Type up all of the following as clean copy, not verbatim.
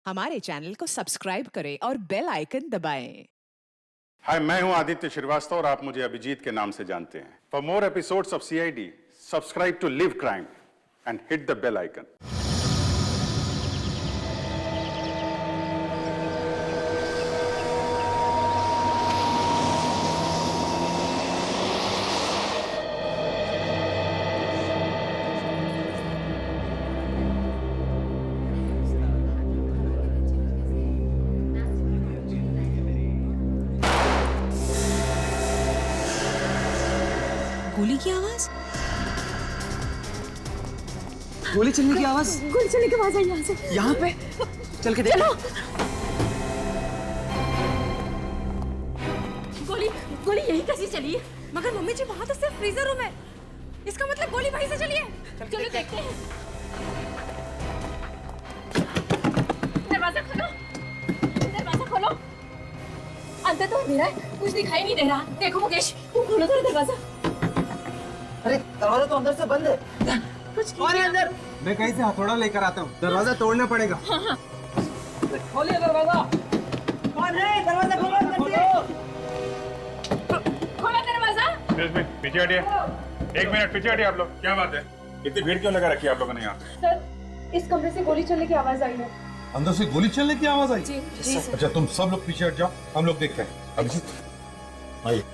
हमारे चैनल को सब्सक्राइब करें और बेल आइकन दबाएं। हाय, मैं हूं आदित्य श्रीवास्तव और आप मुझे अभिजीत के नाम से जानते हैं। For more episodes of CID, subscribe to Live Crime and hit the bell icon. गोली की आवाज, गोली चलने की आवाज, गोली चलने की आवाज आई यहाँ से। यहाँ पे चल के देखो। गोली गोली यही कैसी चली है? मगर मम्मी जी वहाँ तो सिर्फ फ्रीजर रूम है, इसका मतलब गोली वहीं से चली है। चलो देखते हैं। दरवाजा खोलो, दरवाजा खोलो। अंदर तो अंधेरा है, कुछ दिखाई नहीं दे रहा। देखो मुकेश, तुम खोलो तो दरवाजा। अरे दरवाजा तो अंदर से बंद है। कुछ और अंदर मैं कहीं से हथौड़ा लेकर आता हूँ, दरवाजा तोड़ना पड़ेगा। खोलिए दरवाजा। कौन है? दरवाजा खोलो, खोलो दरवाजा। पीछे हटिए, एक मिनट पीछे हटिए। आप लोग क्या बात है? इतनी भीड़ क्यों लगा रखी है आप लोगों ने यहाँ? सर, इस कमरे से गोली चलने की आवाज आई है। अंदर से गोली चलने की आवाज आई? जी जी सर। अच्छा, तुम सब लोग पीछे हट जाओ, हम लोग देखते हैं। अभिजीत आइए।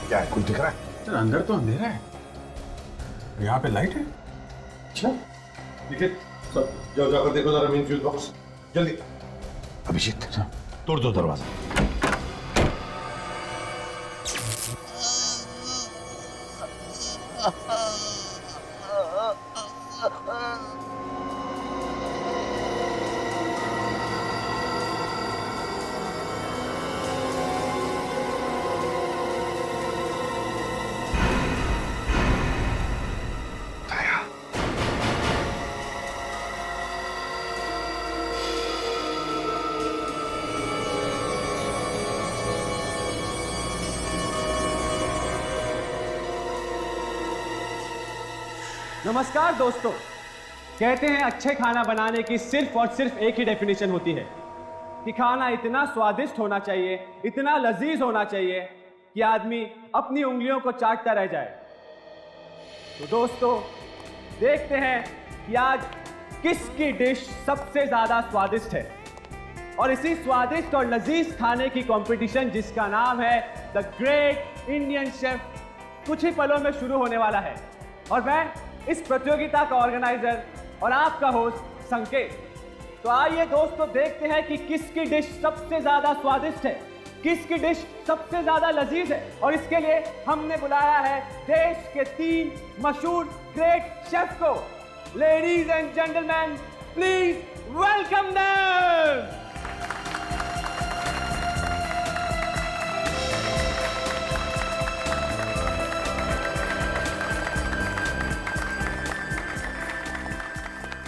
क्या है, कुछ दिख रहा है? सर अंदर तो अंधेरा है, यहाँ पे लाइट है। अच्छा ठीक है, सब जाओ, जाकर देखो जरा मेन फ्यूज बॉक्स, जल्दी। अभिजीत तोड़ दो दरवाजा। नमस्कार दोस्तों। कहते हैं अच्छे खाना बनाने की सिर्फ और सिर्फ एक ही डेफिनेशन होती है कि खाना इतना स्वादिष्ट होना चाहिए, इतना लजीज होना चाहिए कि आदमी अपनी उंगलियों को चाटता रह जाए। तो दोस्तों, देखते हैं कि आज किसकी डिश सबसे ज्यादा स्वादिष्ट है। और इसी स्वादिष्ट और लजीज खाने की कंपटीशन, जिसका नाम है द ग्रेट इंडियन शेफ, कुछ ही पलों में शुरू होने वाला है। और मैं इस प्रतियोगिता का ऑर्गेनाइजर और आपका होस्ट संकेत। तो आइए दोस्तों, देखते हैं कि किसकी डिश सबसे ज्यादा स्वादिष्ट है, किसकी डिश सबसे ज्यादा लजीज है। और इसके लिए हमने बुलाया है देश के 3 मशहूर ग्रेट शेफ को। Ladies and gentleman, please welcome them.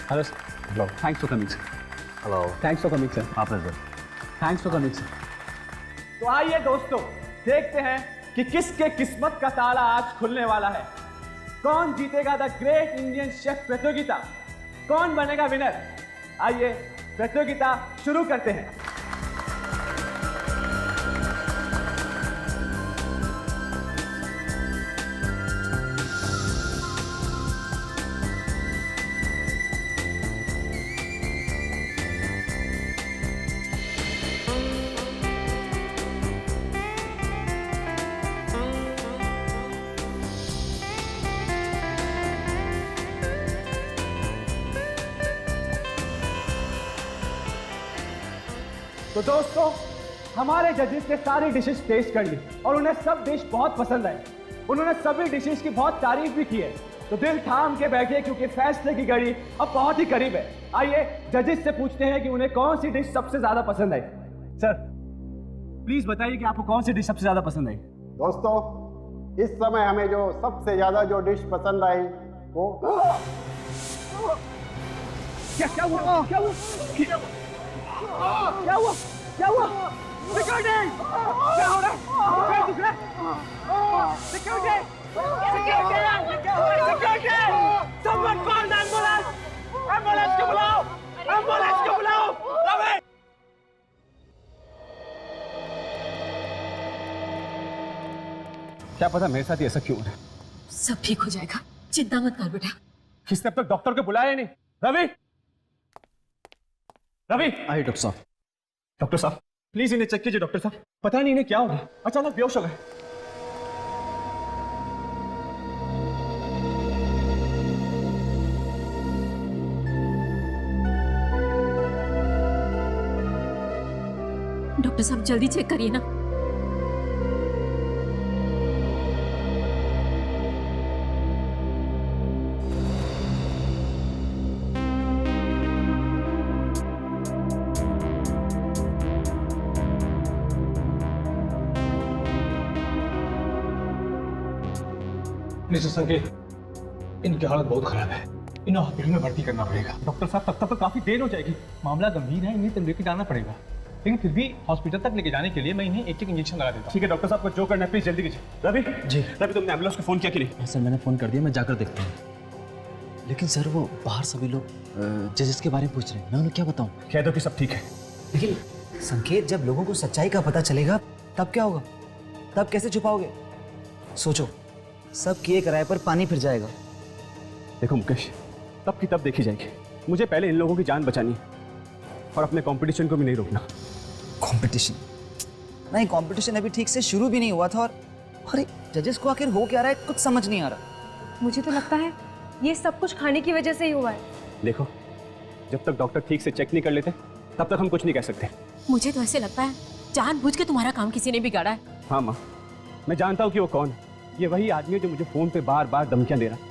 Hello, sir. Hello. Thanks for coming, sir. Hello. Thanks for coming, sir. आप sir. Thanks for coming, sir. तो आइए दोस्तों, देखते हैं कि किसके किस्मत का ताला आज खुलने वाला है। कौन जीतेगा द ग्रेट इंडियन शेफ प्रतियोगिता, कौन बनेगा विनर। आइए प्रतियोगिता शुरू करते हैं। तो दोस्तों, हमारे जजेस ने सारी डिशेस टेस्ट कर ली और उन्हें सब डिश बहुत पसंद आई। उन्होंने सभी डिशेस की बहुत तारीफ भी की है। तो दिल थाम के बैठे, क्योंकि फैसले की घड़ी अब बहुत ही करीब है। आइए जजेस से पूछते हैं कि उन्हें कौन सी डिश सबसे ज्यादा पसंद आई। सर प्लीज बताइए कि आपको कौन सी डिश सबसे ज्यादा पसंद आई। दोस्तों, इस समय हमें जो सबसे ज्यादा जो डिश पसंद आई वो क्या हुआ? क्या हुआ? क्या हुआ? क्या हुआ? सिक्योरिटी क्या हो रहा है? क्या दुख रहा है? Security security someone call ambulance ambulance को बुलाओ एम्बुलेंस को बुलाओ रवि क्या पता मेरे साथ ही ऐसा क्यों हो रहा है? सब ठीक हो जाएगा, चिंता मत कर बेटा। किसने अब तक डॉक्टर को बुलाया ही नहीं? रवि रवि आई डॉक्टर साहब। डॉक्टर साहब प्लीज इन्हें चेक कीजिए। डॉक्टर साहब पता नहीं इन्हें क्या हो गया, अचानक बेहोश हो गए। डॉक्टर साहब जल्दी चेक करिए ना। मिस्टर संकेत, इनकी हालत बहुत खराब है, इन्हें हॉस्पिटल में भर्ती करना पड़ेगा। डॉक्टर साहब तब तक तो काफी देर हो जाएगी। मामला गंभीर है, इन्हें तो लेके जाना पड़ेगा, लेकिन फिर भी हॉस्पिटल तक लेके जाने के लिए मैं इन्हें एक इंजेक्शन लगा देता हूँ। ठीक है डॉक्टर साहब को जो करना है प्लीज जल्दी कीजिए। रवि जी। रवि तुमने एम्बुलेंस को फोन किया कि नहीं? सर मैंने फ़ोन कर दिया, मैं जाकर देखता हूँ। लेकिन सर वो बाहर सभी लोग जजेस के बारे में पूछ रहे हैं, मैं उन्हें क्या बताऊँ? कह दो कि सब ठीक है। लेकिन संकेत, जब लोगों को सच्चाई का पता चलेगा तब क्या होगा? तब कैसे छुपाओगे? सोचो, सब किए कराए पर पानी फिर जाएगा। देखो मुकेश, तब की तब देखी जाएगी। मुझे पहले इन लोगों की जान बचानी है और अपने कंपटीशन को भी नहीं रोकना। कंपटीशन नहीं, कंपटीशन अभी ठीक से शुरू भी नहीं हुआ था और अरे जजेस को आखिर हो क्या रहा है कुछ समझ नहीं आ रहा। मुझे तो लगता है ये सब कुछ खाने की वजह से ही हुआ है। देखो, जब तक डॉक्टर ठीक से चेक नहीं कर लेते तब तक हम कुछ नहीं कह सकते। मुझे तो ऐसे लगता है जानबूझ के तुम्हारा काम किसी ने बिगाड़ा है। हाँ माँ, मैं जानता हूँ कि वो कौन है। ये वही आदमी है जो मुझे फोन पे बार बार धमकियां दे रहा है,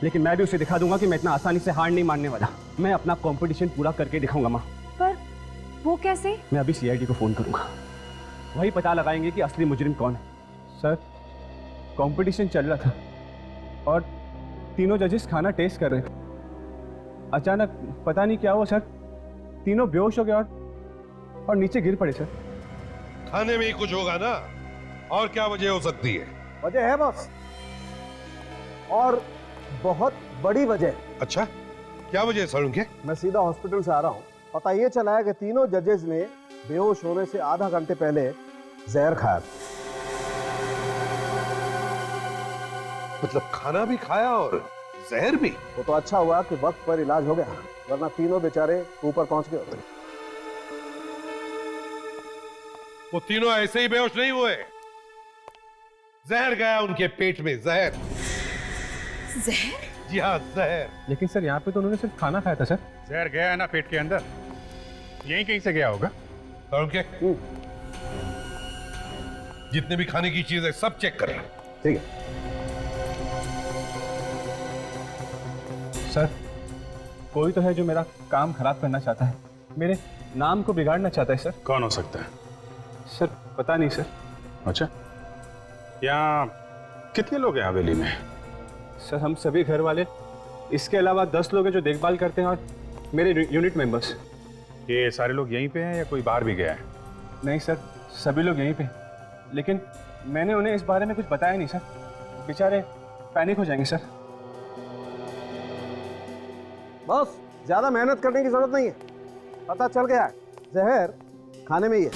लेकिन मैं भी उसे दिखा दूंगा कि मैं इतना आसानी से हार नहीं मानने वाला। मैं अपना कंपटीशन पूरा करके दिखाऊंगा माँ। पर वो कैसे? मैं अभी सीआईडी को फोन करूंगा, वही पता लगाएंगे कि असली मुजरिम कौन है। सर, कंपटीशन चल रहा था और तीनों जजेस खाना टेस्ट कर रहे थे। अचानक पता नहीं क्या हुआ सर, तीनों बेहोश हो गए और नीचे गिर पड़े सर। खाने में ही कुछ होगा ना, और क्या वजह हो सकती है? वजह है बॉस, और बहुत बड़ी वजह। अच्छा, क्या वजह है सालुंके? मैं सीधा हॉस्पिटल से आ रहा हूँ। पता ये चला है कि तीनों जजेस ने बेहोश होने से आधा घंटे पहले जहर खाया। मतलब खाना भी खाया और जहर भी? वो तो अच्छा हुआ कि वक्त पर इलाज हो गया, वरना तीनों बेचारे ऊपर पहुंच गए होते। वो तीनों ऐसे ही बेहोश नहीं हुए, जहर गया उनके पेट में, जहर। जहर? जी हाँ, जहर। लेकिन सर यहाँ पे तो उन्होंने सिर्फ खाना खाया था सर। जहर गया है ना पेट के अंदर, यहीं कहीं से गया होगा। सालुंके, जितने भी खाने की चीजें सब चेक करें। ठीक है सर, कोई तो है जो मेरा काम खराब करना चाहता है, मेरे नाम को बिगाड़ना चाहता है सर। कौन हो सकता है? सर पता नहीं सर। अच्छा, यहाँ कितने लोग हैं हवेली में? सर हम सभी घर वाले, इसके अलावा 10 लोग हैं जो देखभाल करते हैं और मेरे यूनिट मेंबर्स। ये सारे लोग यहीं पे हैं या कोई बाहर भी गया है? नहीं सर, सभी लोग यहीं पे, लेकिन मैंने उन्हें इस बारे में कुछ बताया नहीं सर, बेचारे पैनिक हो जाएंगे सर। बॉस, ज्यादा मेहनत करने की जरूरत नहीं है, पता चल गया है जहर खाने में ही है।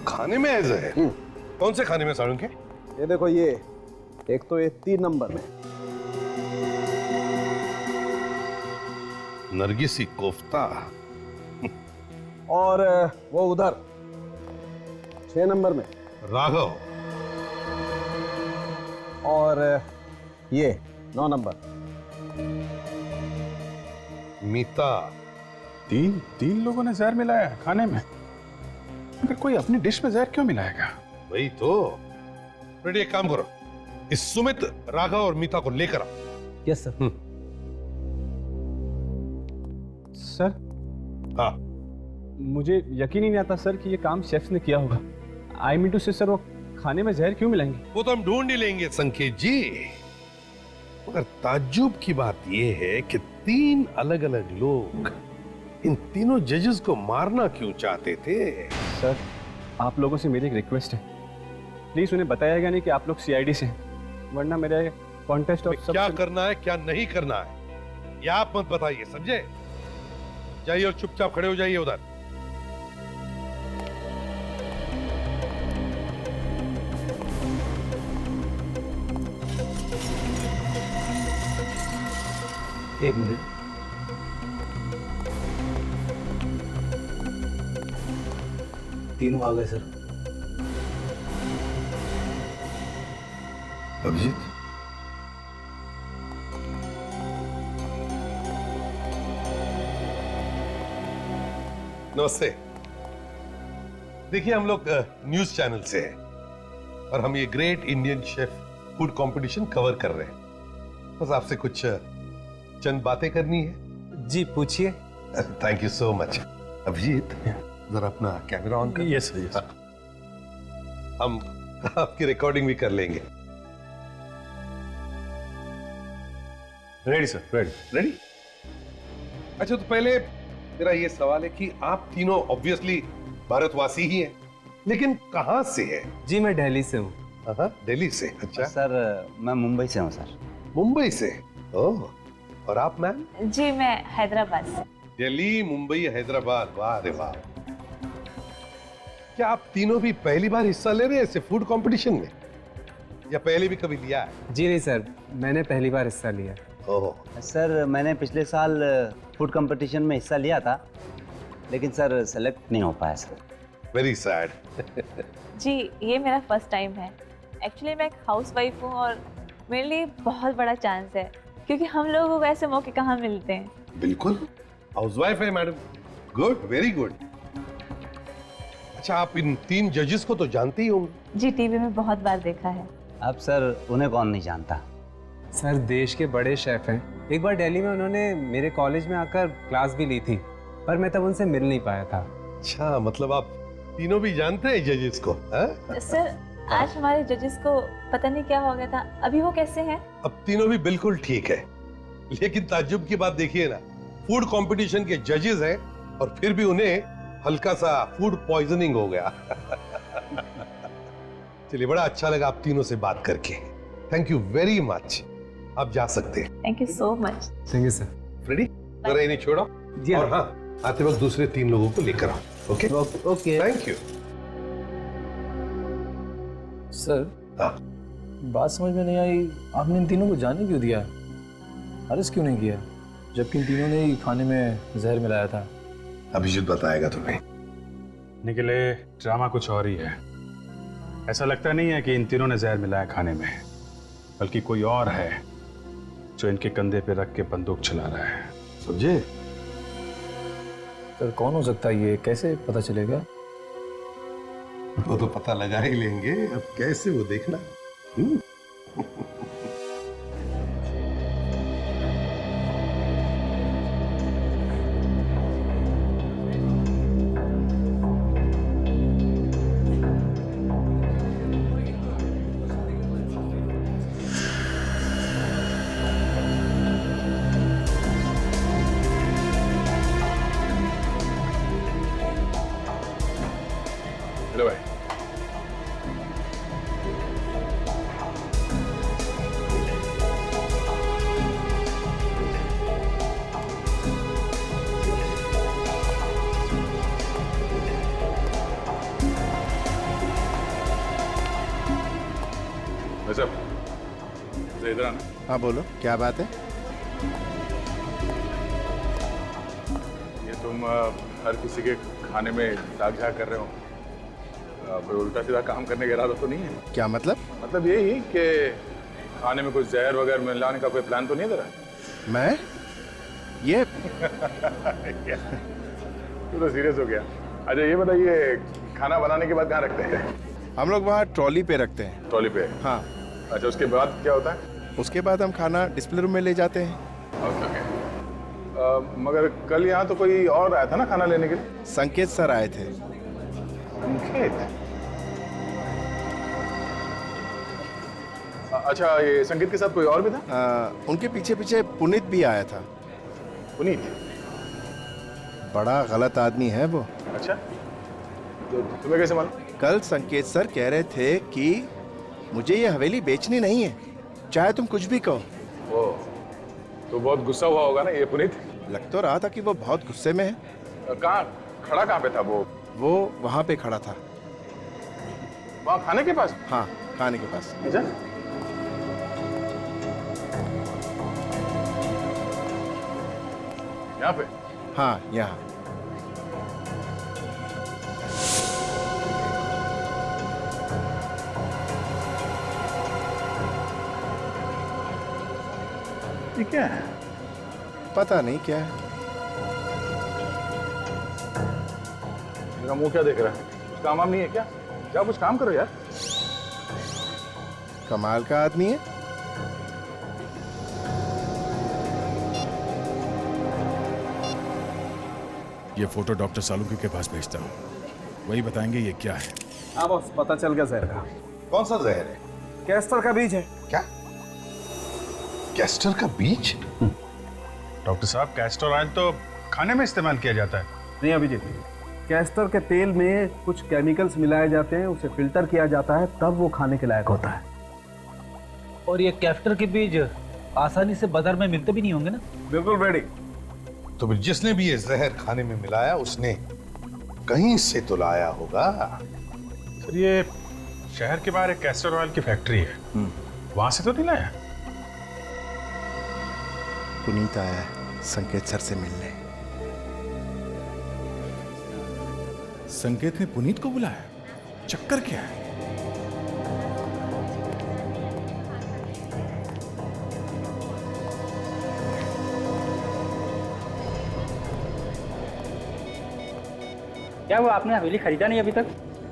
खाने में है जहर? कौन से खाने में सालुंके? ये देखो, ये एक तो ये 3 नंबर में नरगिसी कोफ्ता, और वो उधर 6 नंबर में, राघव, और ये 9 नंबर मीता। तीन लोगों ने जहर मिलाया है खाने में। अगर कोई अपनी डिश में जहर क्यों मिलाएगा? वही तो। रेडी, एक काम करो, इस सुमित, राघव और मीता को लेकर आओ। Yes sir. सर हाँ, मुझे यकीन ही नहीं आता सर कि ये काम शेफ्स ने किया होगा। आई मीन टू से सर, वो खाने में जहर क्यों मिलाएंगे? वो तो हम ढूंढ ही लेंगे संकेत जी, मगर ताज्जुब की बात यह है कि 3 अलग अलग लोग इन तीनों जजेस को मारना क्यों चाहते थे? सर, आप लोगों से मेरी एक रिक्वेस्ट है, प्लीज उन्हें बताया गया नहीं कि आप लोग सीआईडी से हैं, वरना मेरे कॉन्टेस्ट और क्या करना है क्या नहीं करना है ये आप मत बताइए, समझे? जाइए और चुपचाप खड़े हो जाइए उधर। एक मिनट, तीनों आ गए सर। अभिजीत, नमस्ते। देखिए, हम लोग न्यूज चैनल से हैं और हम ये great Indian chef food competition cover कर रहे हैं। बस आपसे कुछ चंद बातें करनी है। जी पूछिए। Thank you so much. Abhijeet, जरा अपना कैमरा ऑन कर। Yes yes. हम आपकी रिकॉर्डिंग भी कर लेंगे। Ready sir, ready. रेडी? अच्छा, तो पहले मेरा ये सवाल है कि आप तीनों ऑब्वियसली भारतवासी ही हैं, लेकिन कहाँ से हैं? जी मैं दिल्ली से हूँ। दिल्ली से। अच्छा सर मैं मुंबई से हूँ सर। मुंबई से? ओह, और आप मैम? जी मैं हैदराबाद से। दिल्ली, मुंबई, हैदराबाद, वाह रे वाह। क्या आप तीनों भी पहली बार हिस्सा ले रहे हैं ऐसे फूड कंपटीशन में, या पहले भी कभी लिया है? जी नहीं सर, मैंने पहली बार हिस्सा लिया। ओह, सर मैंने पिछले साल फूड कंपटीशन में हिस्सा लिया था, लेकिन सर सेलेक्ट नहीं हो पाया सर। Very sad. जी ये मेरा फर्स्ट टाइम है। एक्चुअली मैं एक हाउसवाइफ हूँ और मेरे लिए बहुत बड़ा चांस है, क्योंकि हम लोगों को ऐसे मौके कहाँ मिलते हैं। बिल्कुल, हाउसवाइफ है मैडम। Good, very good. अच्छा, आप इन 3 जजेस को तो जानते ही होंगे? जी टीवी में बहुत बार देखा है। अब सर उन्हें कौन नहीं जानता। सर देश के बड़े शेफ हैं। एक बार दिल्ली में उन्होंने मेरे कॉलेज में आकर क्लास भी ली थी, पर मैं तब उनसे मिल नहीं पाया था। अच्छा, मतलब आप तीनों भी जानते हैं जजेस को? सर आज हमारे जजेस को पता नहीं क्या हो गया था, अभी वो कैसे हैं? अब तीनों भी बिल्कुल ठीक है, लेकिन ताज्जुब की बात देखिए ना, फूड कंपटीशन के जजेस हैं और फिर भी उन्हें हल्का सा फूड पॉइजनिंग हो गया। चलिए, बड़ा अच्छा लगा आप तीनों से बात करके। Thank you very much. आप जा सकते हैं। Thank you so much. Thank you sir. Ready? जरा इन्हें छोड़ो। जी और हाँ, आते वक्त दूसरे 3 लोगों को लेकर आओ। Okay okay. Thank you. Sir हाँ, बात समझ में नहीं आई, आपने इन तीनों को जाने क्यों दिया, अरेस्ट क्यों नहीं किया, जबकि इन तीनों ने ही खाने में जहर मिलाया था? अभिजीत बताएगा तुम्हें। निकले ड्रामा कुछ और ही है। ऐसा लगता नहीं है कि इन तीनों ने जहर मिलाया खाने में, बल्कि कोई और है जो इनके कंधे पे रख के बंदूक चला रहा है। समझे? सर कौन हो सकता है ये, कैसे पता चलेगा? वो तो पता लगा ही लेंगे, अब कैसे वो देखना। हेलो भाई। वैसे इधर आना। हाँ बोलो, क्या बात है? ये तुम हर किसी के खाने में दाग झाग कर रहे हो, कोई उल्टा सीधा काम करने का इरादा तो नहीं है? क्या मतलब? मतलब यही कि खाने में कुछ जहर वगैरह मिलाने का कोई प्लान तो नहीं है तेरा? मैं ये तू तो सीरियस हो गया। अच्छा ये बताइए, खाना बनाने के बाद कहाँ रखते हैं? हम लोग वहाँ ट्रॉली पे रखते हैं। ट्रॉली पे? हाँ। अच्छा उसके बाद क्या होता है? उसके बाद हम खाना डिस्प्ले रूम में ले जाते हैं। Okay okay. मगर कल यहाँ तो कोई और आया था ना खाना लेने के लिए? संकेत सर आए थे। संकेत? अच्छा ये संकेत के साथ कोई और भी था? उनके पीछे पीछे पुनीत भी आया था। पुनीत? बड़ा गलत आदमी है वो। अच्छा, तो तुम्हें कैसे मालूम? कल संकेत सर कह रहे थे कि मुझे ये हवेली बेचनी नहीं है, चाहे तुम कुछ भी कहो। ओ, तो बहुत गुस्सा हुआ होगा ना ये पुनीत? लग तो रहा था कि वो बहुत गुस्से में है। कहाँ खड़ा, कहाँ पे था वो? वो वहां पे खड़ा था। वहाँ खाने के पास? हाँ, खाने के पास। अच्छा, यहाँ पे? हाँ, यहाँ। ये क्या है? पता नहीं क्या है। मेरा मुंह क्या देख रहा है? कुछ काम वाम नहीं है क्या? जाओ कुछ काम करो यार। कमाल का आदमी है। ये फोटो डॉक्टर सालुंकी के पास भेजता हूँ, वही बताएंगे ये क्या है। हाँ बॉस, पता चल गया जहर का। कौन सा जहर है? कैस्टर का बीज है। क्या? कैस्टर का बीज? डॉक्टर साहब, कैस्टर ऑयल तो खाने में इस्तेमाल किया जाता है। नहीं अभिजीत, कैस्टर के तेल में कुछ केमिकल्स मिलाए जाते हैं, उसे फिल्टर किया जाता है, तब वो खाने के लायक होता है। और ये कैस्टर के बीज आसानी से बाजार में मिलते भी नहीं होंगे ना? बिल्कुल रेडी। तो फिर जिसने भी ये जहर खाने में मिलाया उसने कहीं से तो लाया होगा। सर, ये शहर के बाहर एक कैस्टर ऑयल की फैक्ट्री है, वहां से तो नहीं लाया? पुनीत आया है संकेत सर से मिलने। संकेत ने पुनीत को बुलाया? चक्कर क्या है? क्या वो आपने हवेली खरीदा नहीं अभी तक?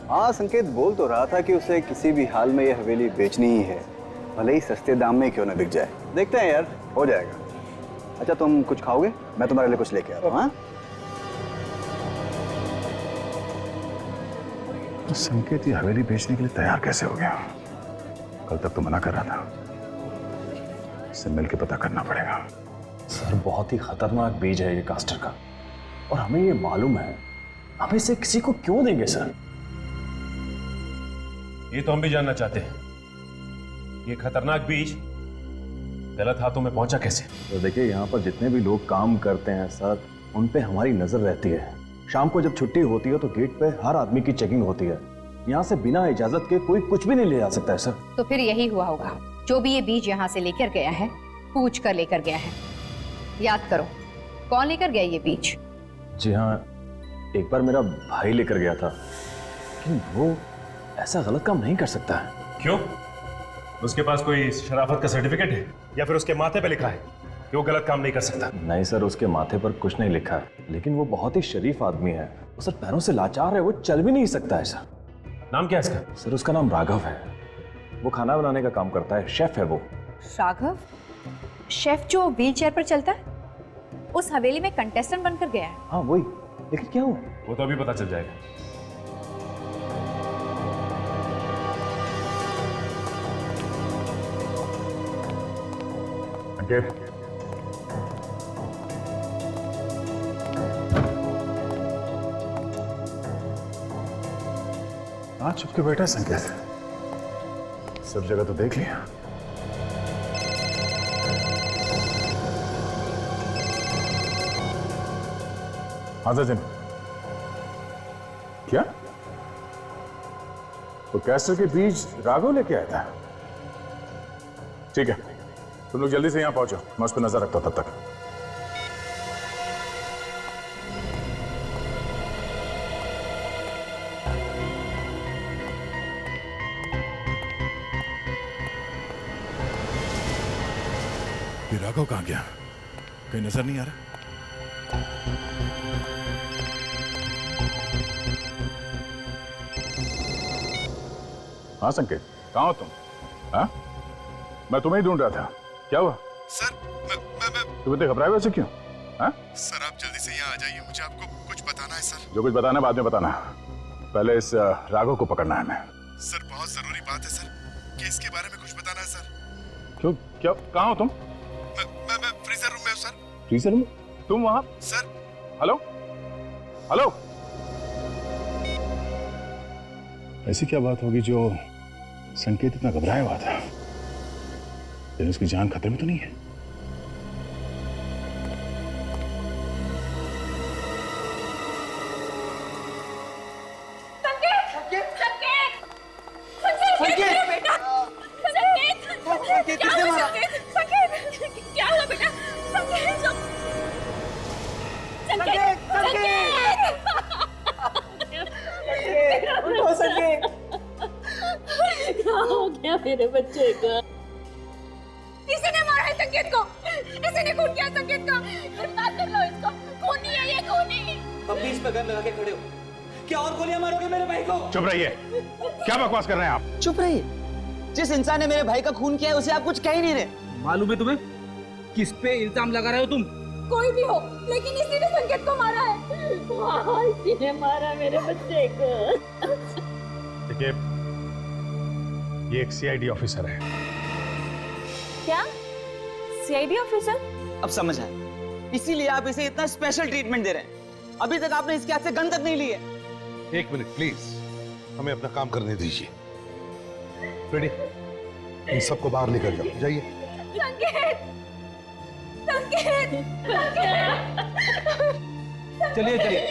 हाँ, संकेत बोल तो रहा था कि उसे किसी भी हाल में ये हवेली बेचनी ही है, भले ही सस्ते दाम में क्यों ना बिक जाए। देखते हैं यार, हो जाएगा। अच्छा, तुम कुछ खाओगे? मैं तुम्हारे लिए कुछ लेके आता हूँ। हाँ, संकेत ये हवेली बेचने के लिए तैयार कैसे हो गया? कल तक तो मना कर रहा था। इससे मिलकर पता करना पड़ेगा। सर, बहुत ही खतरनाक बीज है ये कास्टर का, और हमें ये मालूम है। हम इसे किसी को क्यों देंगे सर? ये तो हम भी जानना चाहते हैं। ये खतरनाक बीज गलत हाथों में पहुंचा कैसे? तो देखिए, यहाँ पर जितने भी लोग काम करते हैं सर, उन पे हमारी नजर रहती है। शाम को जब छुट्टी होती है तो गेट पे हर आदमी की चेकिंग होती है। यहाँ से बिना इजाजत के कोई कुछ भी नहीं ले जा सकता है सर। तो फिर यही हुआ होगा। जो भी ये बीज यहाँ से लेकर गया है, पूछ कर लेकर गया है। याद करो, कौन लेकर गया ये बीज? जी हाँ, एक बार मेरा भाई लेकर गया था, लेकिन वो ऐसा गलत काम नहीं कर सकता है। क्यों? उसके पास कोई शराफत का सर्टिफिकेट है, या फिर उसके माथे पे लिखा है कि वो गलत काम नहीं कर सकता? नहीं सर, उसके माथे पर कुछ नहीं लिखा है, लेकिन वो बहुत ही शरीफ आदमी है। वो सर पैरों से लाचार है, वो चल भी नहीं सकता है सर। नाम क्या है इसका? सर, उसका नाम राघव है। वो खाना बनाने का काम करता है, शेफ है वो। राघव? शेफ जो व्हील चेयर पर चलता है? उस हवेली में कंटेस्टेंट बनकर गया है? हाँ वही, लेकिन क्या हुआ? वो तो अभी पता चल जाएगा। हाँ, चुप के बैठा संकेत। सब जगह तो देख लिया। हाँ सचिन, क्या? तो कैस्टर के बीज राघव लेके आया था? ठीक है, तुम लोग जल्दी से यहाँ पहुंचो, मैं उस पर नजर रखता हूं तब तक। ये राघव कहाँ गया? कहीं नजर नहीं आ रहा। हाँ संकेत, कहाँ हो तुम? हाँ, मैं तुम्हें ही ढूंढ रहा था। क्या हुआ? सर, तुम इतने घबराए वैसे क्यों? हाँ? सर, आप जल्दी से यहाँ आ जाइए, मुझे आपको कुछ बताना है सर। जो कुछ बताना है बाद में बताना, पहले इस राघव को पकड़ना है हमें। सर, बहुत जरूरी बात है सर, केस के बारे में कुछ बताना है सर। क्यों? क्या? कहाँ हो तुम? मैं फ्रीजर रूम में हूँ सर। Freezer room? तुम वहाँ? सर। Hello hello. ऐसी क्या बात होगी जो संकेत इतना घबराया हुआ था? फिर उसकी जान खतरे में तो नहीं है? मेरे बच्चे को किसी ने मारा है संकेत को, किसी ने खून किया संकेत का। गिरफ्तार कर लो इसको, खूनी है ये, खूनी। अब बीच में गन लगा के खड़े हो, क्या और गोलियां मारोगे मेरे भाई को? चुप रहिए, क्या बकवास कर रहे हैं आप? चुप रहिए, जिस इंसान ने मेरे भाई का खून किया है उसे आप कुछ कह ही नहीं रहे। मालूम है तुम्हें किस पे इल्जाम लगा रहे हो तुम? कोई भी हो, लेकिन इसी ने संकेत को मारा है। हाँ, इसी ने मारा मेरे बच्चे को। देखिए, ये एक सीआईडी ऑफिसर है। क्या? CID officer? अब समझ आया, इसीलिए आप इसे इतना स्पेशल ट्रीटमेंट दे रहे हैं। अभी तक आपने इसके हाथ से गन तक नहीं ली है। एक मिनट प्लीज, हमें अपना काम करने दीजिए। रेडी, इन सबको बाहर लेकर जाओ, जाइए। संकेत, संकेत, संकेत। चलिए चलिए।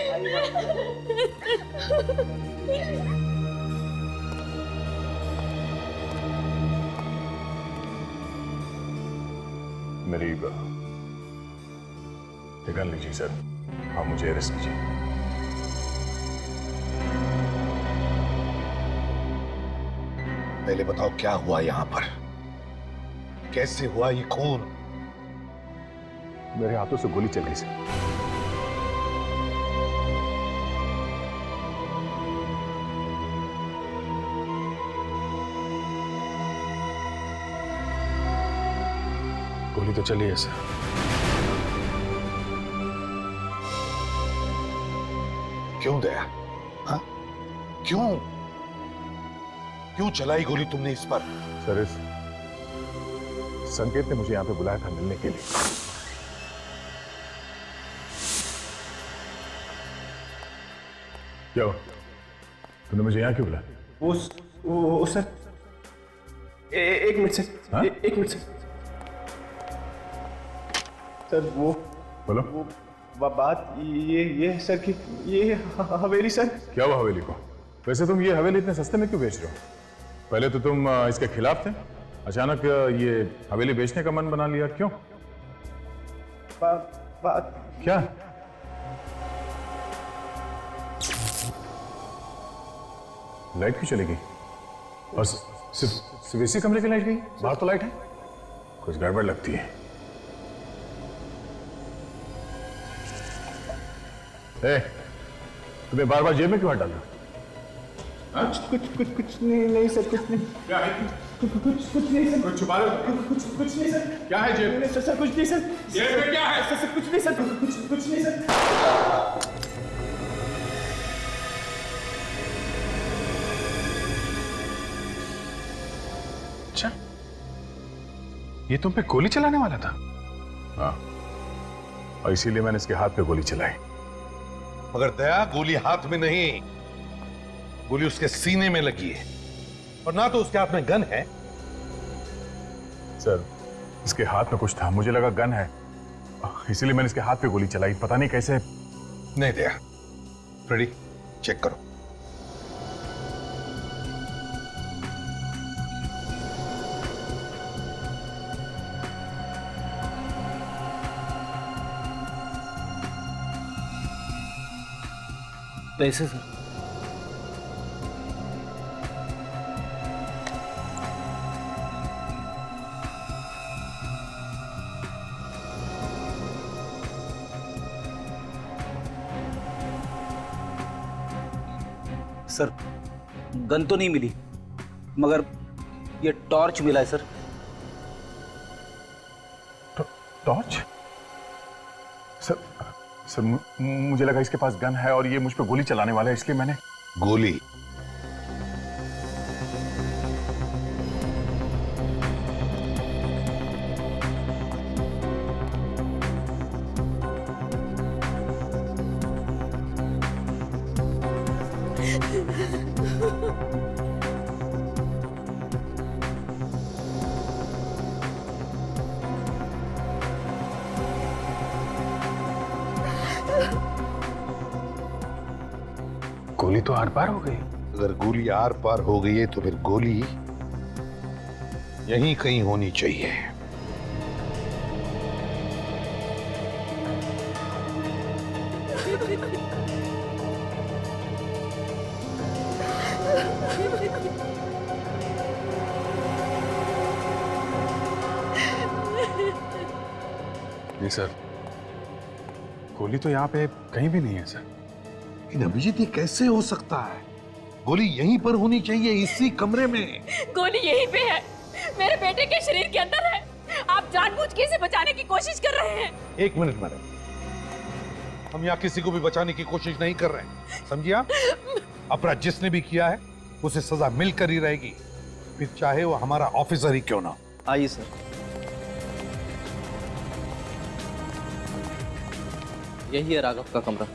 मेरी गन लीजिए सर, हाँ मुझे अरेस्ट कीजिए। पहले बताओ क्या हुआ यहाँ पर, कैसे हुआ ये खून? मेरे हाथों से गोली चल गई सर। गोली तो चली है सर। क्यों दया? हाँ? क्यों चलाई गोली तुमने इस पर? सर, इस संकेत ने मुझे यहाँ पे बुलाया था मिलने के लिए। क्या हुआ? तुमने मुझे यहाँ क्यों बुलाया? वो सर, एक मिनट सर, हाँ? एक मिनट सर। सर वो बोलो। वो बात ये है सर कि ये हवेली सर। क्या हुआ हवेली को? वैसे तुम ये हवेली इतने सस्ते में क्यों बेच रहे हो? पहले तो तुम इसके खिलाफ थे, अचानक ये हवेली बेचने का मन बना लिया, क्यों? बात क्या? लाइट क्यों चली गई? और सिर्फ इसी कमरे की लाइट गई? बाहर तो लाइट है। कुछ गड़बड़ लगती है। तुम्हें बार बार जेब में क्यों हाथ डालना? कुछ नहीं सर, कुछ नहीं। क्या है? कुछ नहीं सर। कुछ छुपा रहे हो? कुछ नहीं सर। क्या है जेब में? सर कुछ नहीं सर। जेब में क्या है? सर कुछ नहीं सर, कुछ नहीं सर। अच्छा, ये तुम पे गोली चलाने वाला था? हाँ, और इसीलिए मैंने इसके हाथ पे गोली चलाई। मगर दया, गोली हाथ में नहीं, गोली उसके सीने में लगी है, और ना तो उसके हाथ में गन है। सर, इसके हाथ में कुछ था, मुझे लगा गन है, इसीलिए मैंने इसके हाथ पे गोली चलाई। पता नहीं कैसे। नहीं दया, रेडी, चेक करो। पैसे सर। सर, गन तो नहीं मिली, मगर ये टॉर्च मिला है सर। टॉर्च? सर, मुझे लगा इसके पास गन है और ये मुझ पे गोली चलाने वाला है, इसलिए मैंने गोली। गोली तो आर पार हो गई। अगर गोली आर पार हो गई है तो फिर गोली यहीं कहीं होनी चाहिए। नहीं सर, गोली तो यहाँ पे कहीं भी नहीं है सर। लेकिन अभिजीत, ये कैसे हो सकता है? गोली यहीं पर होनी चाहिए, इसी कमरे में। गोली यहीं पे है, मेरे बेटे के शरीर के अंदर है। आप जानबूझ के इसे बचाने की कोशिश कर रहे हैं। एक मिनट मैडम, हम यहाँ किसी को भी बचाने की कोशिश नहीं कर रहे हैं, समझिए आप? अपराध जिसने भी किया है उसे सजा मिलकर ही रहेगी, फिर चाहे वो हमारा ऑफिसर ही क्यों ना। आइए सर। यही है राघव का कमरा।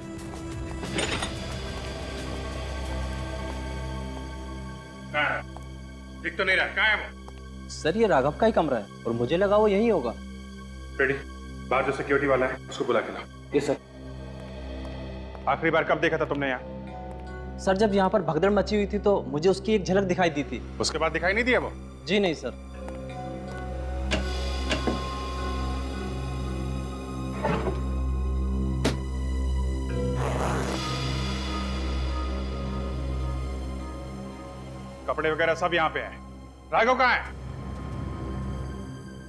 दिख तो नहीं रहा, कहाँ है वो? सर ये राघव का ही कमरा है और मुझे लगा वो यही होगा। रेडी, बाहर जो सिक्योरिटी वाला है उसको बुला के लाओ। ये सर। आखिरी बार कब देखा था तुमने यहाँ? सर जब यहाँ पर भगदड़ मची हुई थी तो मुझे उसकी एक झलक दिखाई दी थी। उसके बाद दिखाई नहीं दिया वो? जी नहीं सर। कपड़े वगैरह सब यहाँ पे हैं। राघव कहाँ है?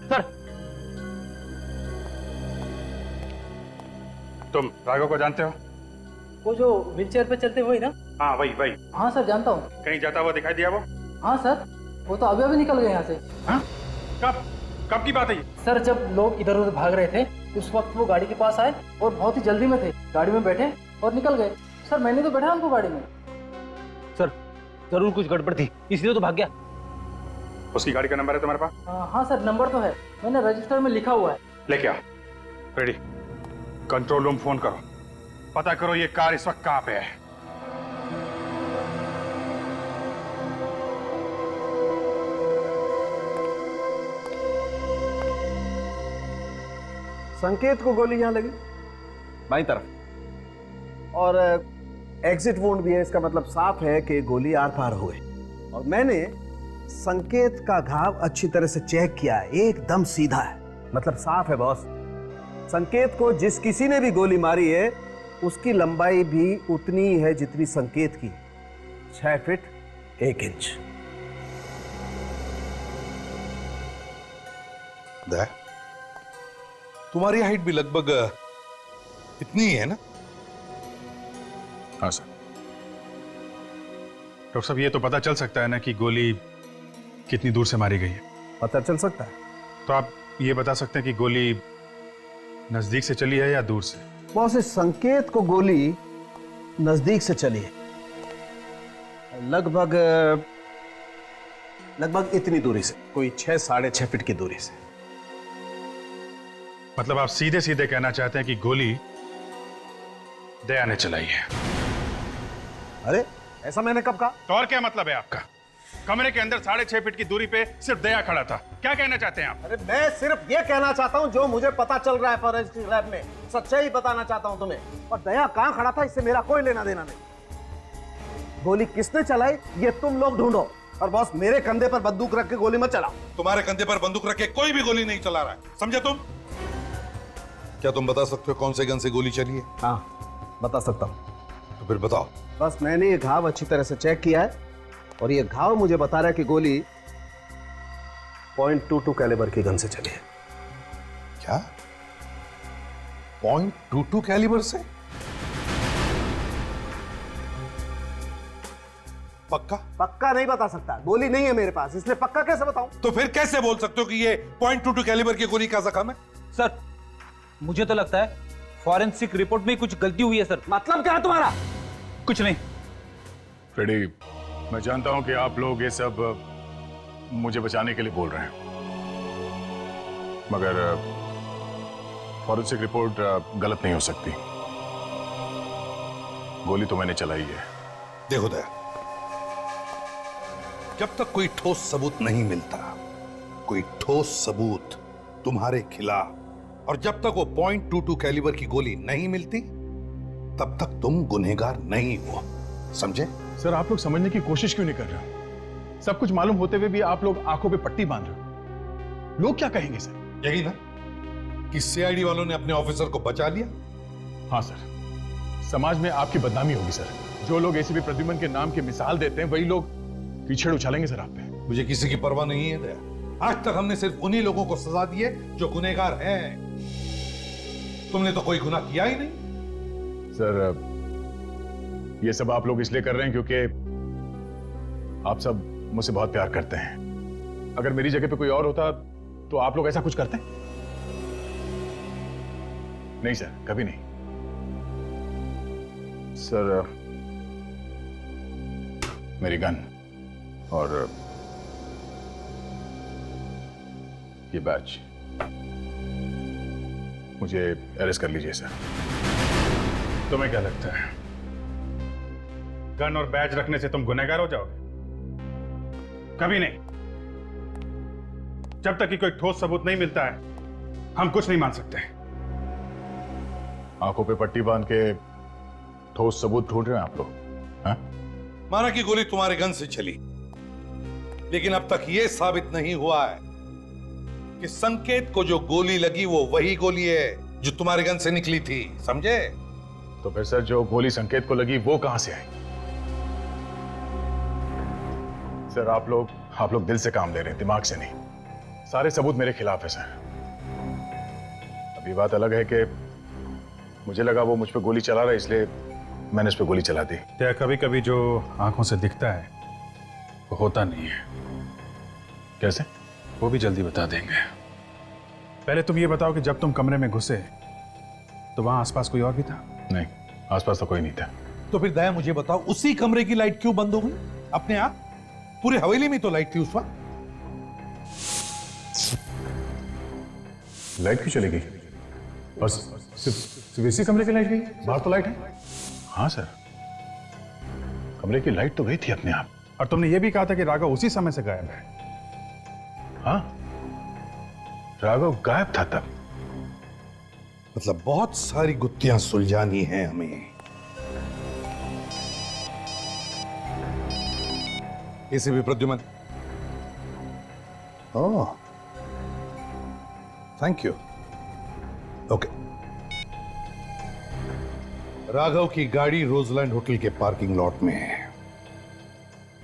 सर। तुम राघव को जानते हो? वो जो व्हीलचेयर पे चलते हुए ना? हाँ वही वही। हाँ सर जानता हूँ। कहीं जाता हुआ दिखाई दिया वो? हाँ सर, वो तो अभी निकल गए यहाँ से। हाँ? कब कब की बात है ये? सर जब लोग इधर उधर भाग रहे थे उस वक्त वो गाड़ी के पास आए और बहुत ही जल्दी में थे, गाड़ी में बैठे और निकल गए। सर मैंने तो बैठा उनको गाड़ी में। सर जरूर कुछ गड़बड़ थी इसलिए तो भाग गया। उसकी गाड़ी का नंबर है तुम्हारे पास? हाँ सर नंबर तो है, मैंने रजिस्टर में लिखा हुआ है। लेके आओ। रेडी, कंट्रोल रूम फोन करो, पता करो ये कार इस वक्त कहाँ पे है। संकेत को गोली यहां लगी बाईं तरफ, और एग्जिट वुंड भी है। इसका मतलब साफ है कि गोली आर पार हो गई। और मैंने संकेत का घाव अच्छी तरह से चेक किया है, एकदम सीधा है, मतलब साफ है बॉस। संकेत को जिस किसी ने भी गोली मारी है उसकी लंबाई भी उतनी ही है जितनी संकेत की, 6 फीट 1 इंच। तुम्हारी हाइट भी लगभग इतनी ही है ना? हाँ सर। डॉक्टर साहब ये तो पता चल सकता है ना कि गोली कितनी दूर से मारी गई है? पता चल सकता है। तो आप ये बता सकते हैं कि गोली नजदीक से चली है या दूर से? बॉस इस संकेत को गोली नजदीक से चली है, लगभग इतनी दूरी से, कोई 6 साढ़े 6 फीट की दूरी से। मतलब आप सीधे सीधे कहना चाहते हैं कि गोली दया ने चलाई है? अरे ऐसा मैंने कब कहा? तो और क्या मतलब है आपका? कमरे के अंदर 6.5 फीट की दूरी पे सिर्फ दया खड़ा था, क्या कहना चाहते हैं आप? अरे मैं सिर्फ ये कहना चाहता हूँ जो मुझे पता चल रहा है फॉरेंसिक लैब में, सच्चाई बताना चाहता हूँ तुम्हें। और दया कहाँ खड़ा था इससे मेरा कोई लेना देना नहीं। गोली किसने चलाई ये तुम लोग ढूंढो, और बॉस मेरे कंधे पर बंदूक रख के गोली मत चलाओ। तुम्हारे कंधे पर बंदूक रख के कोई भी गोली नहीं चला रहा है, समझे तुम? क्या तुम बता सकते हो कौन से गन से गोली चली है? हाँ बता सकता हूँ। तो फिर बताओ। बस मैंने ये घाव अच्छी तरह से चेक किया है और ये घाव मुझे बता रहा है कि गोली .22 कैलिबर की गन से चली है। क्या? .22 कैलिबर से? पक्का? पक्का नहीं बता सकता, गोली नहीं है मेरे पास, इसलिए पक्का कैसे बताऊं? तो फिर कैसे बोल सकते हो कि ये .22 कैलिबर की गोली का जख्म है? सर मुझे तो लगता है फॉरेंसिक रिपोर्ट में कुछ गलती हुई है सर। मतलब क्या है तुम्हारा? कुछ नहीं। फ्रेडी, मैं जानता हूं कि आप लोग ये सब मुझे बचाने के लिए बोल रहे हैं, मगर फॉरेंसिक रिपोर्ट गलत नहीं हो सकती। गोली तो मैंने चलाई है। देखो दया, जब तक कोई ठोस सबूत नहीं मिलता, कोई ठोस सबूत तुम्हारे खिलाफ, और जब तक वो .22 कैलिबर की गोली नहीं मिलती, तब तक तुम गुनहगार नहीं हो, समझे? सर आप लोग समझने की कोशिश क्यों नहीं कर रहे हो? सब कुछ मालूम होते हुए भी आप लोग आंखों पे पट्टी बांध रहे हो। लोग क्या कहेंगे सर? यही ना कि सीआईडी वालों ने अपने ऑफिसर को बचा लिया। हाँ सर, समाज में आपकी बदनामी होगी सर। जो लोग एसीपी प्रद्युमन के नाम की मिसाल देते हैं वही लोग कीचड़ उछालेंगे सर आप पे। मुझे किसी की परवाह नहीं है दया। आज तक हमने सिर्फ उन्हीं लोगों को सजा दी है जो गुनहगार हैं। तुमने तो कोई गुनाह किया ही नहीं। सर ये सब आप लोग इसलिए कर रहे हैं क्योंकि आप सब मुझसे बहुत प्यार करते हैं। अगर मेरी जगह पे कोई और होता तो आप लोग ऐसा कुछ करते? नहीं सर, कभी नहीं। सर मेरी गन और ये बैच, मुझे अरेस्ट कर लीजिए सर। तुम्हें क्या लगता है गन और बैज रखने से तुम गुनहगार हो जाओगे? कभी नहीं। जब तक कि कोई ठोस सबूत नहीं मिलता है हम कुछ नहीं मान सकते। आंखों पे पट्टी बांध के ठोस सबूत ढूंढ रहे हैं आप लोग? हाँ? माना कि गोली तुम्हारे गन से चली, लेकिन अब तक यह साबित नहीं हुआ है कि संकेत को जो गोली लगी वो वही गोली है जो तुम्हारे गन से निकली थी, समझे? तो फिर सर जो गोली संकेत को लगी वो कहां से आई? सर आप लोग दिल से काम ले रहे हैं, दिमाग से नहीं। सारे सबूत मेरे खिलाफ है सर। अभी बात अलग है कि मुझे लगा वो मुझ पे गोली चला रहा है इसलिए मैंने उस पे गोली चला दी। क्या कभी कभी जो आंखों से दिखता है वो होता नहीं है? कैसे? वो भी जल्दी बता देंगे। पहले तुम ये बताओ कि जब तुम कमरे में घुसे तो वहां आसपास कोई और भी था? नहीं, आसपास तो कोई नहीं था। तो फिर दया मुझे बताओ उसी कमरे की लाइट क्यों बंद हो गई अपने आप? पूरी हवेली में तो लाइट थी उस वक्त। लाइट क्यों चली गई? बस सिर्फ इसी कमरे की लाइट गई? बाहर तो लाइट है। हाँ सर, कमरे की लाइट तो गई थी अपने आप। और तुमने ये भी कहा था कि राघव उसी समय से गायब है। हाँ, राघव गायब था तब। मतलब बहुत सारी गुत्थियां सुलझानी हैं हमें। ACP Pradyuman, oh thank you. Okay, Raghav की गाड़ी रोजलैंड होटल के पार्किंग लॉट में है,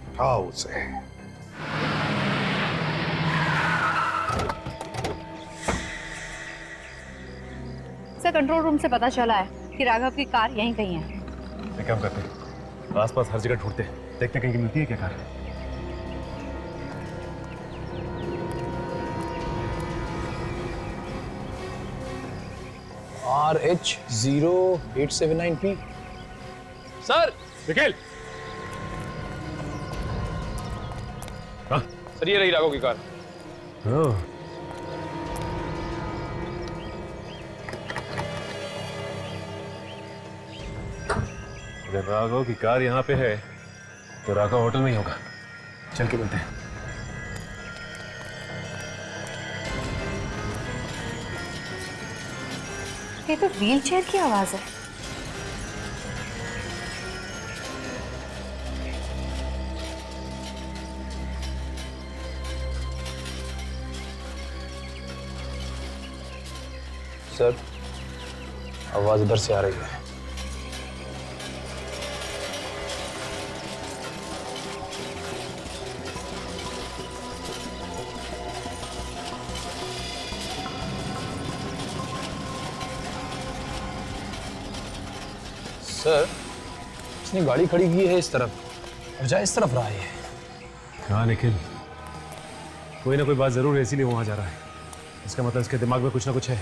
उठाओ उसे। सर कंट्रोल रूम से पता चला है कि राघव की कार यहीं कहीं है। एक काम करते हैं, आसपास हर जगह ढूंढते हैं, देखते हैं कहीं मिलती है क्या car. RH0879P। Sir Nikhil, sir ये रही राघव की कार। अगर राघव की कार यहाँ पे है तो राघव होटल में ही होगा। चल के मिलते हैं। ये तो व्हीलचेयर की आवाज है। सर आवाज इधर से आ रही है। सर इसने गाड़ी खड़ी की है इस तरफ और जा इस तरफ रहा है। हाँ निखिल, कोई ना कोई बात जरूर है इसीलिए वहां जा रहा है। इसका मतलब इसके दिमाग में कुछ ना कुछ है।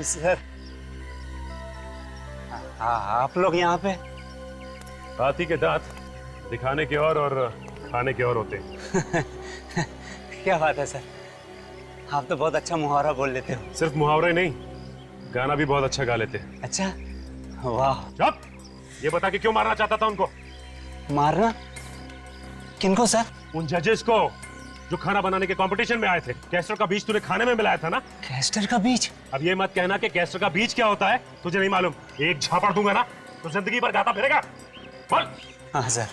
सर आप लोग यहाँ पे? हाथी के दांत दिखाने के और खाने के और होते हैं। क्या बात है सर, आप तो बहुत अच्छा मुहावरा बोल लेते हो। सिर्फ मुहावरे नहीं, गाना भी बहुत अच्छा गा लेते हैं। अच्छा, वाह। चुप! ये बता कि क्यों मारना चाहता था उनको? मारना? किनको सर? उन जजेस को जो खाना बनाने के कंपटीशन में आए थे। कैस्टर का बीज तूने खाने में मिलाया था ना? कैस्टर का बीज? अब ये मत कहना कि कैस्टर का बीज क्या होता है तुझे नहीं मालूम। एक झापड़ दूंगा ना तो जिंदगी भर गाता फिरेगा। बोल। हाँ सर,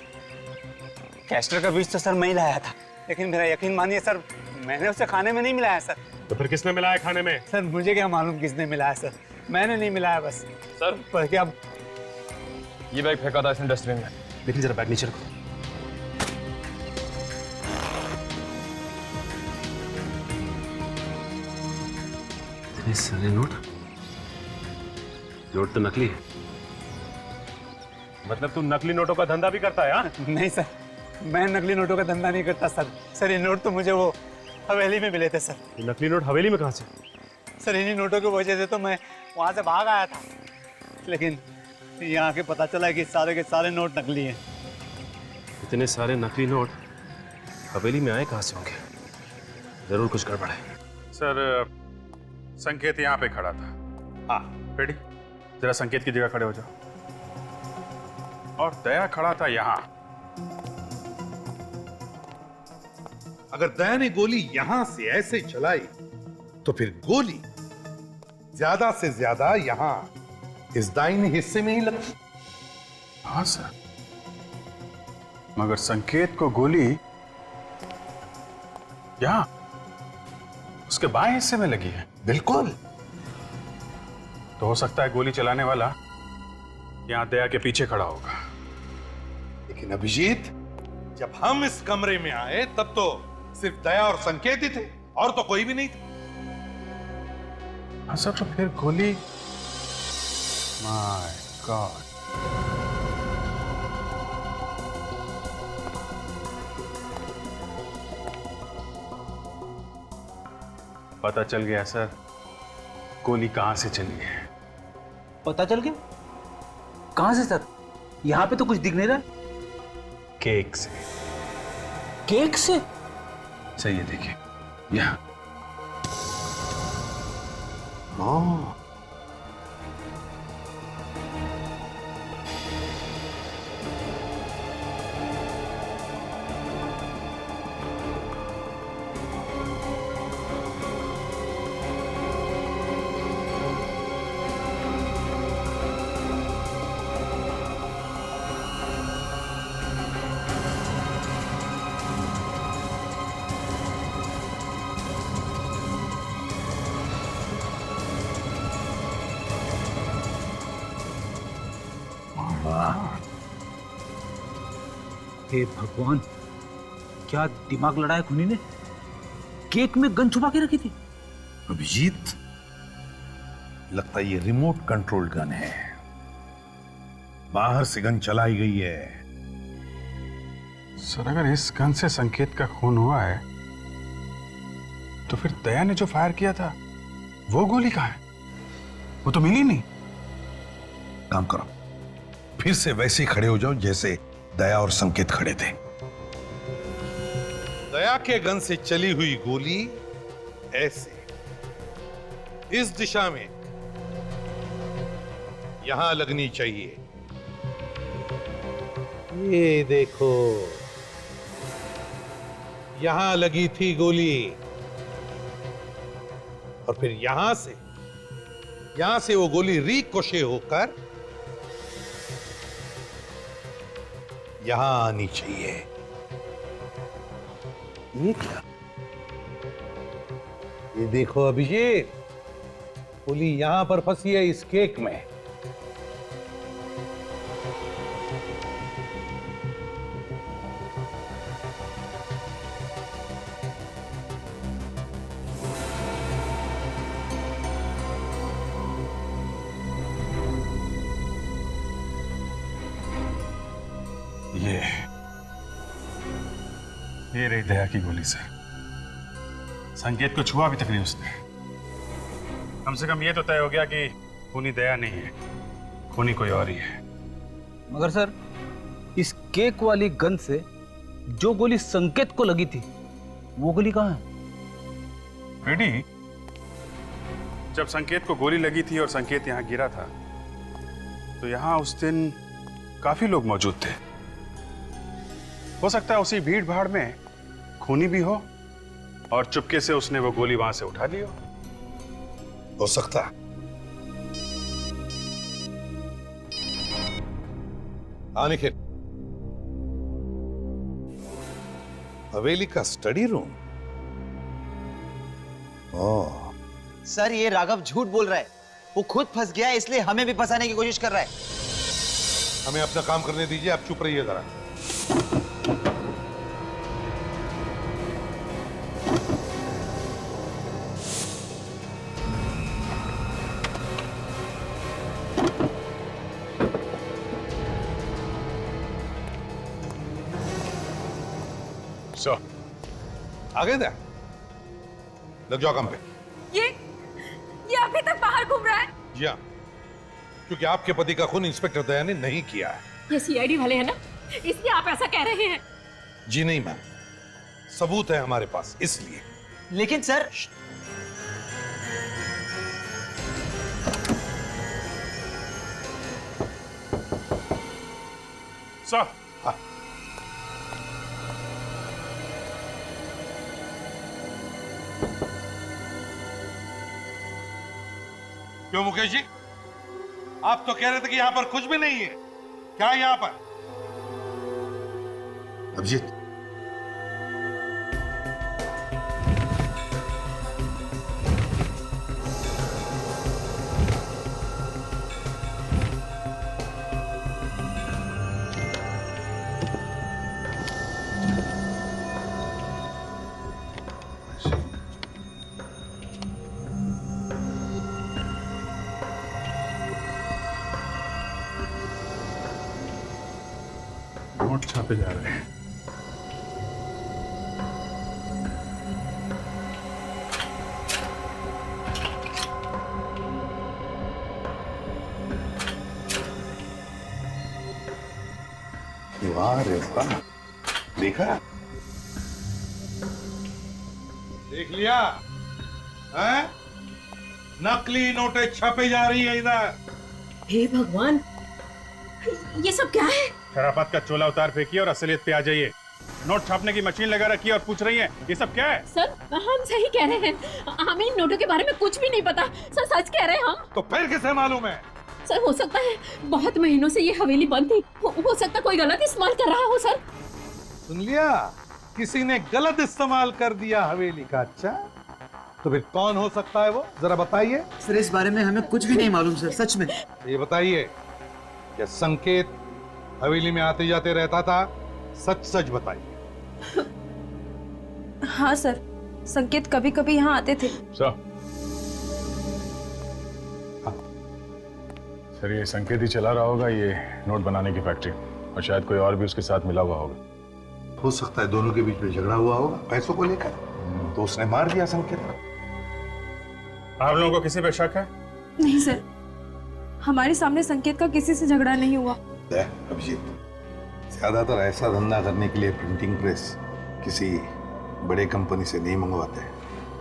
कैस्टर का बीज तो सर मैं ही लाया था, लेकिन मेरा यकीन मानिए सर, मैंने उसे खाने में नहीं मिलाया सर। तो फिर किसने मिलाया खाने में? सर मुझे क्या मालूम किसने मिलाया सर, मैंने नहीं मिलाया बस। सर पर क्या ये बैग फेंका था इसने डस्टबिन में। लेकिन जरा बैग नीचे रखो। इतने सारे नोट तो नकली है। मतलब तू नकली नोटों का धंधा भी करता है? हाँ? नहीं सर, मैं नकली नोटों का धंधा नहीं करता सर। सर ये नोट तो मुझे वो हवेली में मिले थे सर। ये नकली नोट हवेली में कहाँ से? सर इन्हीं नोटों की वजह से तो मैं वहाँ से भाग आया था, लेकिन यहाँ के पता चला कि सारे के सारे नोट नकली हैं। इतने सारे नकली नोट हवेली में आए कहाँ से होंगे? जरूर कुछ गड़बड़ है। सर संकेत यहाँ पे खड़ा था। हाँ बेटी, जरा संकेत की जगह खड़े हो जाओ। और दया खड़ा था यहाँ। अगर दया ने गोली यहां से ऐसे चलाई तो फिर गोली ज्यादा से ज्यादा यहां इस दाहिने हिस्से में ही लगती। हाँ सर, मगर संकेत को गोली यहां उसके बाएं हिस्से में लगी है। बिल्कुल। तो हो सकता है गोली चलाने वाला यहां दया के पीछे खड़ा होगा। लेकिन अभिजीत, जब हम इस कमरे में आए तब तो सिर्फ दया और संकेत ही थे, और तो कोई भी नहीं था। हाँ सर, तो फिर गोली, माय गॉड, पता चल गया सर गोली कहां से चली है। पता चल गया? कहां से सर? यहां पे तो कुछ दिख नहीं रहा। केक से। केक से? सही है, देखिए यहाँ। हे भगवान, क्या दिमाग लड़ाया खुनी ने? केक में गन छुपा के रखी थी। अभिजीत, लगता है ये रिमोट कंट्रोल गन है, बाहर से गन चलाई गई है। सर अगर इस गन से संकेत का खून हुआ है तो फिर दया ने जो फायर किया था वो गोली कहाँ है? वो तो मिली नहीं। काम करो, फिर से वैसे ही खड़े हो जाओ जैसे दया और संकेत खड़े थे। दया के गन से चली हुई गोली ऐसे इस दिशा में यहां लगनी चाहिए। ये देखो, यहां लगी थी गोली, और फिर यहां से वो गोली रिकोशे होकर यहां आनी चाहिए। ये क्या? ये देखो अभिजीत, गोली यहां पर फंसी है इस केक में। ये रही दया की गोली सर। संकेत को छुआ भी तक नहीं उसने। कम से कम ये तो तय हो गया कि खूनी दया नहीं है, खूनी कोई और ही है। मगर सर, इस केक वाली गन से जो गोली संकेत को लगी थी, वो गोली कहाँ है? बेटी, जब संकेत को गोली लगी थी और संकेत यहाँ गिरा था, तो यहाँ उस दिन काफी लोग मौजूद थे। हो सकता है उसी भीड़ भाड़ में खूनी भी हो और चुपके से उसने वो गोली वहां से उठा ली हो सकता है। हाँ निखिल, हवेली का स्टडी रूम। ओह, सर ये राघव झूठ बोल रहा है। वो खुद फंस गया है, इसलिए हमें भी फंसाने की कोशिश कर रहा है। हमें अपना काम करने दीजिए, आप चुप रहिए जरा। आगे दे, लग जाओ काम पे। ये अभी तक बाहर घूम रहा है। जी हाँ, क्योंकि आपके पति का खून इंस्पेक्टर दया ने नहीं किया है। ये सीआईडी वाले हैं ना, इसलिए आप ऐसा कह रहे हैं। जी नहीं मैम, सबूत है हमारे पास, इसलिए। लेकिन सर, सर, क्यों मुकेश जी, आप तो कह रहे थे कि यहां पर कुछ भी नहीं है। क्या है यहां पर? अभिजीत, नोट छापे जा रहे हैं। वाह रे वाह, देखा? देख लिया है? नकली नोटें छापे जा रही है इधर। हे भगवान, ये सब क्या है? शराफत का चोला उतार फेंकिए और असलियत पे आ जाइए। नोट छापने की मशीन लगा रखी है और पूछ रही है ये सब क्या है? सर, हम सही कह रहे हैं, हमें इन नोटों के बारे में कुछ भी नहीं पता। सर सच कह रहे हैं हम। तो फिर किसे मालूम है? सर हो सकता है बहुत महीनों से ये हवेली बंद थी, हो सकता कोई गलत इस्तेमाल कर रहा हो। सर सुन लिया, किसी ने गलत इस्तेमाल कर दिया हवेली का। अच्छा, तो फिर कौन हो सकता है वो, जरा बताइए। सर इस बारे में हमें कुछ भी नहीं मालूम सर, सच में। ये बताइए, क्या संकेत हवेली में आते जाते रहता था? सच सच बताइए। हाँ सर, संकेत कभी कभी यहाँ आते थे। सर ये संकेत ही चला रहा होगा ये नोट बनाने की फैक्ट्री, और शायद कोई और भी उसके साथ मिला हुआ होगा। हो सकता है दोनों के बीच में झगड़ा हुआ होगा पैसों को लेकर, तो उसने मार दिया संकेत को। आप लोगों को किसी पे शक है? नहीं सर, हमारे सामने संकेत का किसी से झगड़ा नहीं हुआ। अभिजीत, ज्यादातर ऐसा धंधा करने के लिए प्रिंटिंग प्रेस किसी बड़े कंपनी से नहीं मंगवाते,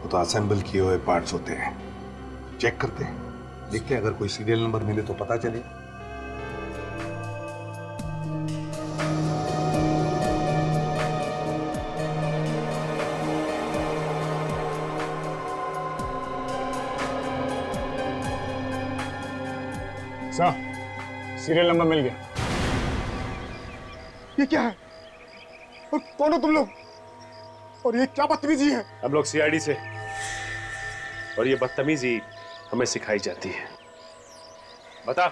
वो तो असेंबल किए हुए पार्ट्स होते हैं। चेक करते हैं, देखते हैं, अगर कोई सीरियल नंबर मिले तो पता चले। सर, सीरियल नंबर मिल गया। ये क्या है? और कौन हो तुम लोग? और ये क्या बदतमीजी है? हम लोग सीआईडी से, और ये बदतमीजी हमें सिखाई जाती है। बता,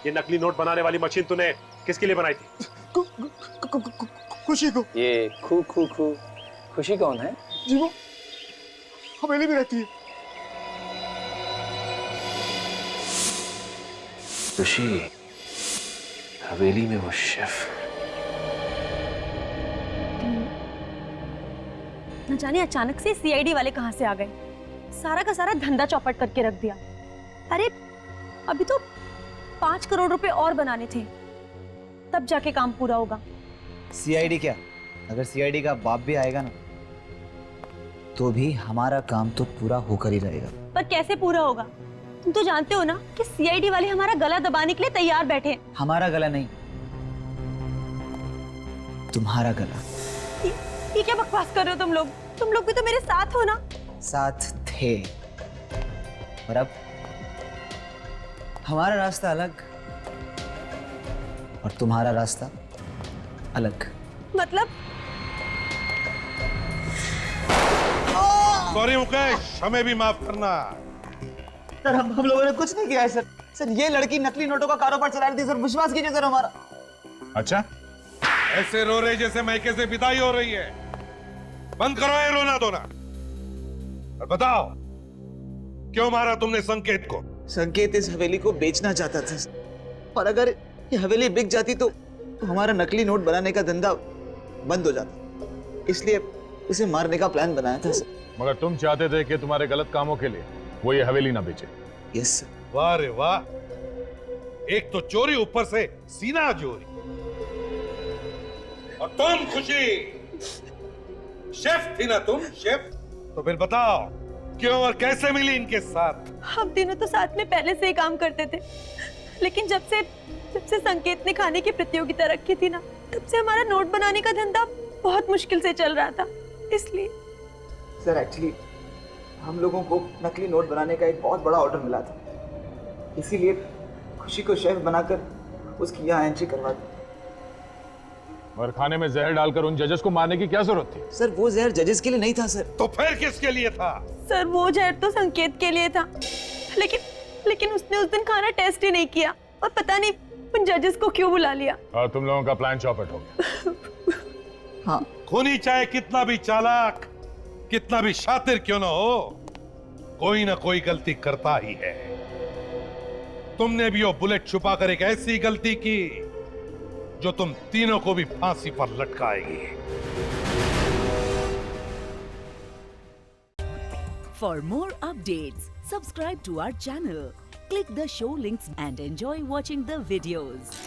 ये नकली नोट बनाने वाली मशीन तूने किसके लिए बनाई थी? खुशी को। ये खुशी कौन है? जी वो हवेली में रहती है। खुशी हवेली में वो शेफ। न जाने अचानक से सीआईडी वाले कहां से आ गए। सारा का सारा धंधा चौपट करके रख दिया। अरे अभी तो 5 करोड़ रुपए और बनाने थे, तब जाके काम पूरा होगा। सीआईडी क्या, अगर सीआईडी का बाप भी आएगा ना तो भी हमारा काम तो पूरा होकर ही रहेगा। पर कैसे पूरा होगा? तुम तो जानते हो ना कि सीआईडी वाले हमारा गला दबाने के लिए तैयार बैठे हैं। हमारा गला नहीं, तुम्हारा गला। ये क्या बकवास कर रहे हो तुम लोग? तुम लोग भी तो मेरे साथ हो ना। साथ थे, और अब हमारा रास्ता अलग और तुम्हारा रास्ता अलग। मतलब? सॉरी मुकेश, हमें भी माफ करना। सर हम लोगों ने कुछ नहीं किया है सर। सर ये लड़की नकली नोटों का कारोबार चला रही थी सर, विश्वास कीजिए सर हमारा। अच्छा, ऐसे रो रहे जैसे मैके से विदाई हो रही है। बंद करो ये रोना धोना और बताओ क्यों मारा तुमने संकेत को? संकेत इस हवेली को बेचना चाहता था और अगर ये हवेली बिक जाती तो हमारा नकली नोट बनाने का धंधा बंद हो जाता, इसलिए उसे मारने का प्लान बनाया था सर। मगर तुम चाहते थे कि तुम्हारे गलत कामों के लिए वो ये हवेली ना बेचे। Yes sir. वाह रे वाह, एक तो चोरी, ऊपर से सीना चोरी। और तुम खुशी, शेफ थी ना तुम, शेफ? तो फिर बताओ क्यों और कैसे मिली इनके साथ? हम तीनों तो साथ में पहले से ही काम करते थे, लेकिन जब से संकेत ने खाने की प्रतियोगिता रखी थी ना, तब से हमारा नोट बनाने का धंधा बहुत मुश्किल से चल रहा था। इसलिए सर एक्चुअली हम लोगों को नकली नोट बनाने का एक बहुत बड़ा ऑर्डर मिला था, इसीलिए खुशी को शेफ बनाकर उसकी यहाँ एंट्री करवा दी। और खाने में जहर डालकर उन जजेस को मारने की क्या जरूरत थी? सर वो जहर जजेस के लिए नहीं था सर। तो फिर किसके लिए था? सर वो जहर तो संकेत के लिए था, लेकिन उसने उस दिन खाना टेस्ट ही नहीं किया और पता नहीं उन जजेस को क्यों बुला लिया। और तुम लोगों का प्लान चौपट हो गया। हाँ, खूनी चाहे कितना भी चालाक, कितना भी शातिर क्यों ना हो, कोई ना कोई गलती करता ही है। तुमने भी वो बुलेट छुपाकर एक ऐसी गलती की जो तुम तीनों को भी फांसी पर लटकाएगी। For more updates, subscribe to our channel, click the show links and enjoy watching the videos.